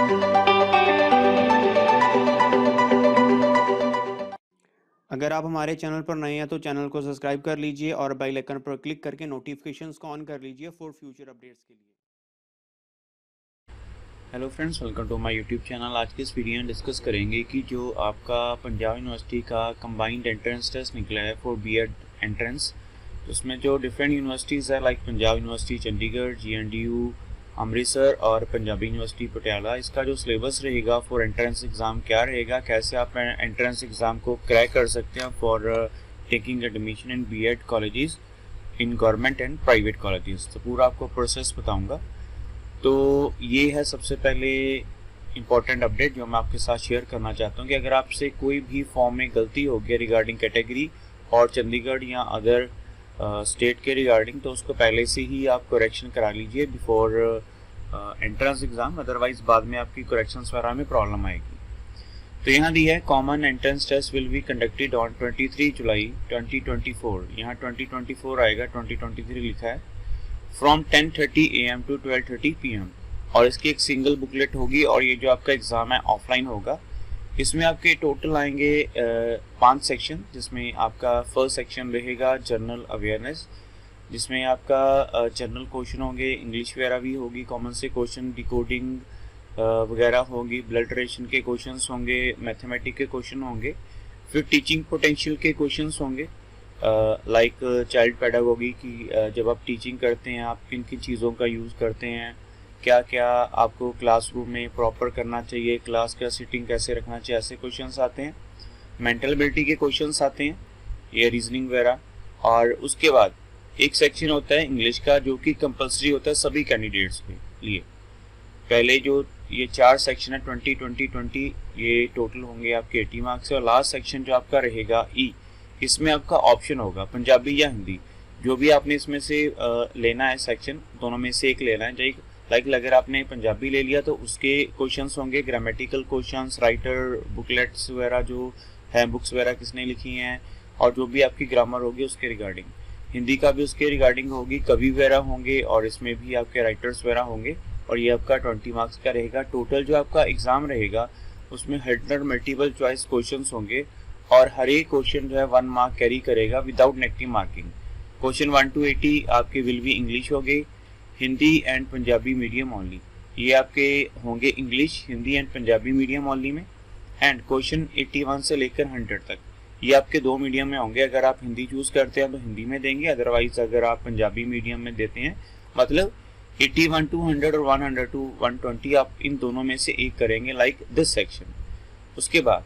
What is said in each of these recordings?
अगर आप हमारे चैनल पर नए हैं तो चैनल को सब्सक्राइब कर लीजिए और बेल आइकन पर क्लिक करके नोटिफिकेशंस को ऑन कर लीजिए फॉर फ्यूचर अपडेट्स के लिए। Hello friends, welcome to my YouTube channel. आज के इस वीडियो में डिस्कस करेंगे कि जो आपका पंजाब यूनिवर्सिटी का कंबाइंड एंट्रेंस टेस्ट निकला है फॉर बीएड एंट्रेंस, उसमें जो डिफरेंट यूनिवर्सिटीज़ है like Punjab university Chandigarh, GNDU Amritsar और पंजाबी यूनिवर्सिटी पटियाला, इसका जो सिलेबस रहेगा फॉर एंट्रेंस एग्ज़ाम क्या रहेगा, कैसे आप एंट्रेंस एग्ज़ाम को क्रैक कर सकते हैं for taking admission in BEd colleges in government and private colleges, तो पूरा आपको प्रोसेस बताऊँगा। तो ये है सबसे पहले इम्पॉर्टेंट अपडेट जो मैं आपके साथ शेयर करना चाहता हूँ कि अगर आपसे कोई भी फॉर्म में गलती हो गई रिगार्डिंग कैटेगरी और चंडीगढ़ या अदर स्टेट के रिगार्डिंग, तो उसको पहले से ही आप करेक्शन करा लीजिए बिफोर एंट्रेंस एग्ज़ाम, अदरवाइज बाद में आपकी करेक्शंस वगैरह में प्रॉब्लम आएगी। तो यहाँ दिया है common entrance test will be conducted on 23 जुलाई 2024, यहाँ 2024 आएगा, 2023 लिखा है, फ्रॉम 10:30 AM to 12:30 PM, और इसकी एक सिंगल बुकलेट होगी और ये जो आपका एग्ज़ाम है ऑफलाइन होगा। इसमें आपके टोटल आएंगे 5 सेक्शन, जिसमें आपका फर्स्ट सेक्शन रहेगा जनरल अवेयरनेस, जिसमें आपका जनरल क्वेश्चन होंगे, इंग्लिश वगैरह भी होगी, कॉमन से क्वेश्चन, डिकोडिंग वगैरह होगी, ब्लड रिलेशन के क्वेश्चंस होंगे, मैथमेटिक्स के क्वेश्चन होंगे, फिर टीचिंग पोटेंशियल के क्वेश्चंस होंगे, लाइक चाइल्ड पेडागोगी की जब आप टीचिंग करते हैं आप किन किन चीज़ों का यूज़ करते हैं, क्या क्या आपको क्लासरूम में प्रॉपर करना चाहिए, क्लास का सिटिंग कैसे रखना चाहिए, ऐसे क्वेश्चंस आते हैं। मेंटल एबिलिटी के क्वेश्चंस आते हैं, ये रीजनिंग वगैरह। और उसके बाद एक सेक्शन होता है इंग्लिश का जो कि कंपलसरी होता है सभी कैंडिडेट्स के लिए। पहले जो ये 4 सेक्शन है 20 ये टोटल होंगे आपके 80 मार्क्स से, और लास्ट सेक्शन जो आपका रहेगा ई, इसमें आपका ऑप्शन होगा पंजाबी या हिंदी, जो भी आपने इसमें से लेना है सेक्शन, दोनों में से एक लेना है। लाइक अगर आपने पंजाबी ले लिया तो उसके क्वेश्चंस होंगे ग्रामेटिकल क्वेश्चंस, राइटर बुकलेट्स वगैरह जो है, बुक्स वगैरह किसने लिखी हैं, और जो भी आपकी ग्रामर होगी उसके रिगार्डिंग। हिंदी का भी उसके रिगार्डिंग होगी, कवि वगैरह होंगे और इसमें भी आपके राइटर्स वगैरह होंगे, और ये आपका 20 मार्क्स का रहेगा। टोटल जो आपका एग्ज़ाम रहेगा उसमें 100 मल्टीपल चॉइस क्वेश्चन होंगे और हर एक क्वेश्चन जो है 1 मार्क कैरी करेगा without negative marking. Question 1 to 80 आपके विल भी इंग्लिश हो गए, Hindi and Punjabi medium only, ये आपके होंगे English, Hindi and Punjabi medium only में। एंड क्वेश्चन 81 से लेकर 100 तक ये आपके 2 मीडियम में होंगे। अगर आप हिंदी चूज़ करते हैं तो हिंदी में देंगे, अदरवाइज अगर आप पंजाबी मीडियम में देते हैं, मतलब 81 to 100 और 100 to 120 आप इन दोनों में से एक करेंगे, लाइक दिस सेक्शन। उसके बाद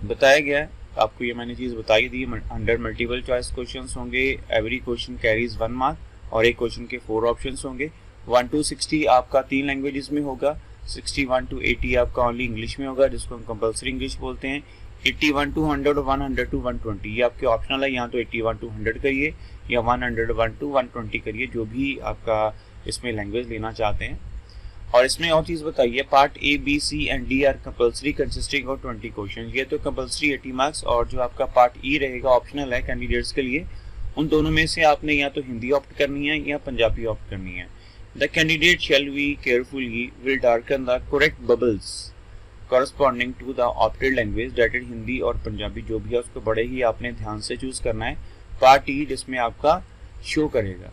बताया गया है आपको, ये मैंने चीज़ बताई दी, 100 मल्टीपल चॉइस क्वेश्चंस होंगे, एवरी क्वेश्चन कैरीज 1 मार्क और एक क्वेश्चन के 4 ऑप्शंस होंगे। 1 to 60 आपका 3 लैंग्वेजेस में होगा, 61 to 80 आपका ओनली इंग्लिश में होगा, जिसको हम कंपलसरी इंग्लिश बोलते हैं। 81 to 100 और 100 to 120 ये आपके ऑप्शनल है, यहाँ तो 81 to 100 करिए या 101 to 120 करिए, जो भी आपका इसमें लैंग्वेज लेना चाहते हैं। और इसमें और चीज़ बताइए, part A, B, C and D are compulsory consisting of 20 question, ये तो कंपलसरी 80 मार्क्स, और जो आपका पार्ट ई रहेगा ऑप्शनल है कैंडिडेट्स के लिए, उन दोनों में से आपने या तो हिंदी ऑप्ट करनी है या पंजाबी ऑप्ट करनी है। The candidate shall be carefully will darken the correct bubbles corresponding to the opted language, that is Hindi और पंजाबी जो भी है उसको बड़े ही आपने ध्यान से चूज करना है। पार्ट ई जिसमें आपका शो करेगा,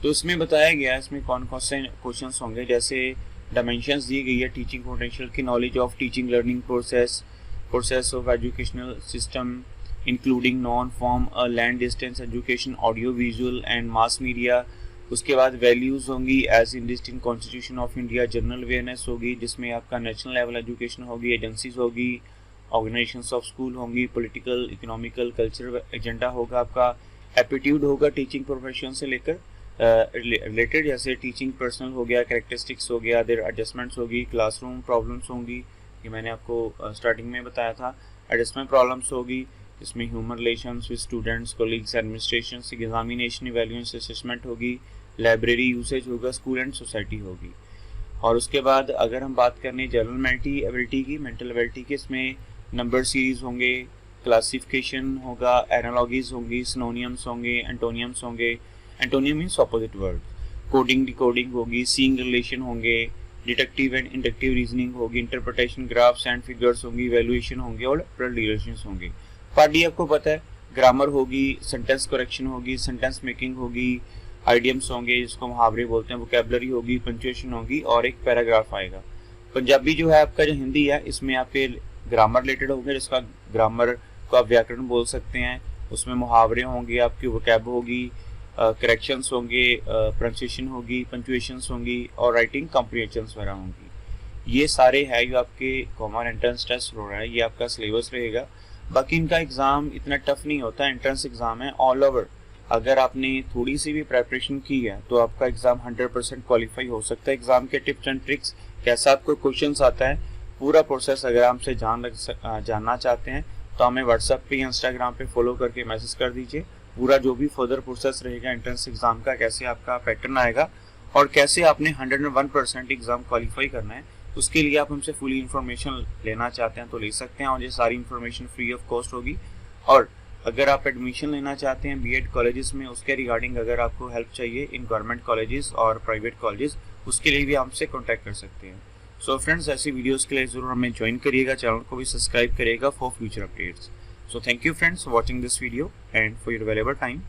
तो इसमें बताया गया है इसमें कौन कौन से क्वेश्चन होंगे, जैसे डायमेंशंस दी गई है टीचिंग पोटेंशियल की, knowledge of teaching learning process of educational system including non formal and distance education, audio visual and mass media. उसके बाद वैल्यूज़ होंगी एज इंडिस्ड in constitution of India, general awareness होगी जिसमें आपका नेशनल लेवल एजुकेशन होगी, agencies होगी, organisations of school होंगी, पॉलिटिकल इकोनॉमिकल कल्चरल एजेंडा होगा आपका, एप्टीट्यूड होगा टीचिंग प्रोफेशन से लेकर रिलेटेड, जैसे टीचिंग पर्सनल हो गया, कैरेक्टरिस्टिक्स हो गया, देयर एडजस्टमेंट्स होगी, क्लासरूम प्रॉब्लम्स होंगी, ये मैंने आपको स्टार्टिंग में बताया था, एडजस्टमेंट प्रॉब्लम्स होगी, इसमें human relations with students, colleagues, administration, examination, evaluation, assessment होगी, लाइब्रेरी यूसेज होगा, स्कूल एंड सोसाइटी होगी। और उसके बाद अगर हम बात करें जनरल एबिलिटी की, मेंटल एबिलिटी की, इसमें नंबर सीरीज होंगे, क्लासिफिकेशन होगा, एनालॉजीज होंगी, सिनोनियम्स होंगे, एंटोनियम्स होंगे, antonym means opposite word, coding decoding होगी, सीइंग रिलेशन होंगे, डिडक्टिव एंड इंडक्टिव रीजनिंग होगी, इंटरप्रिटेशन, ग्राफ्स एंड फिगर्स होंगी, इवैल्यूएशन होंगे और रिलेशंस होंगे। पार्ट डी आपको पता है ग्रामर होगी, सेंटेंस करेक्शन होगी, सेंटेंस मेकिंग होगी, आइडियम्स होंगे जिसको मुहावरे बोलते हैं, वोकैबुलरी होगी, पंक्चुएशन होगी और एक पैराग्राफ आएगा। पंजाबी जो है आपका, जो हिंदी है, इसमें आपके ग्रामर रिलेटेड होंगे, जिसका ग्रामर को आप व्याकरण बोल सकते हैं। उसमें मुहावरे होंगे, आपकी वोकैब होगी, करेक्शंस होंगे, प्रोनाउंसिएशन होगी, पंक्चुएशंस होंगी और राइटिंग कॉम्प्रिहेंशंस वगैरह होंगी। ये सारे है जो आपके कॉमन एंट्रेंस टेस्ट हो रहा है, ये आपका सिलेबस रहेगा। बाकी इनका एग्ज़ाम इतना टफ नहीं होता, एंट्रेंस एग्ज़ाम है ऑल ओवर। अगर आपने थोड़ी सी भी प्रेपरेशन की है तो आपका एग्ज़ाम 100% क्वालिफाई हो सकता है। एग्ज़ाम के टिप्स एंड ट्रिक्स, कैसा आपको क्वेश्चंस आता है, पूरा प्रोसेस अगर हमसे जानना चाहते हैं तो हमें व्हाट्सएप पे या इंस्टाग्राम पे फॉलो करके मैसेज कर दीजिए। पूरा जो भी फर्दर प्रोसेस रहेगा एंट्रेंस एग्ज़ाम का, कैसे आपका पैटर्न आएगा और कैसे आपने 101% एग्ज़ाम क्वालिफाई करना है, उसके लिए आप हमसे फुली इन्फॉर्मेशन लेना चाहते हैं तो ले सकते हैं और ये सारी इन्फॉर्मेशन फ्री ऑफ कॉस्ट होगी। और अगर आप एडमिशन लेना चाहते हैं बीएड कॉलेजेस में, उसके रिगार्डिंग अगर आपको हेल्प चाहिए इन गवर्नमेंट कॉलेजेस और प्राइवेट कॉलेजेस, उसके लिए भी हमसे कॉन्टैक्ट कर सकते हैं। सो फ्रेंड्स, ऐसी वीडियोस के लिए ज़रूर हमें ज्वाइन करिएगा, चैनल को भी सब्सक्राइब करिएगा for future updates. So thank you friends for watching this video and for your valuable time.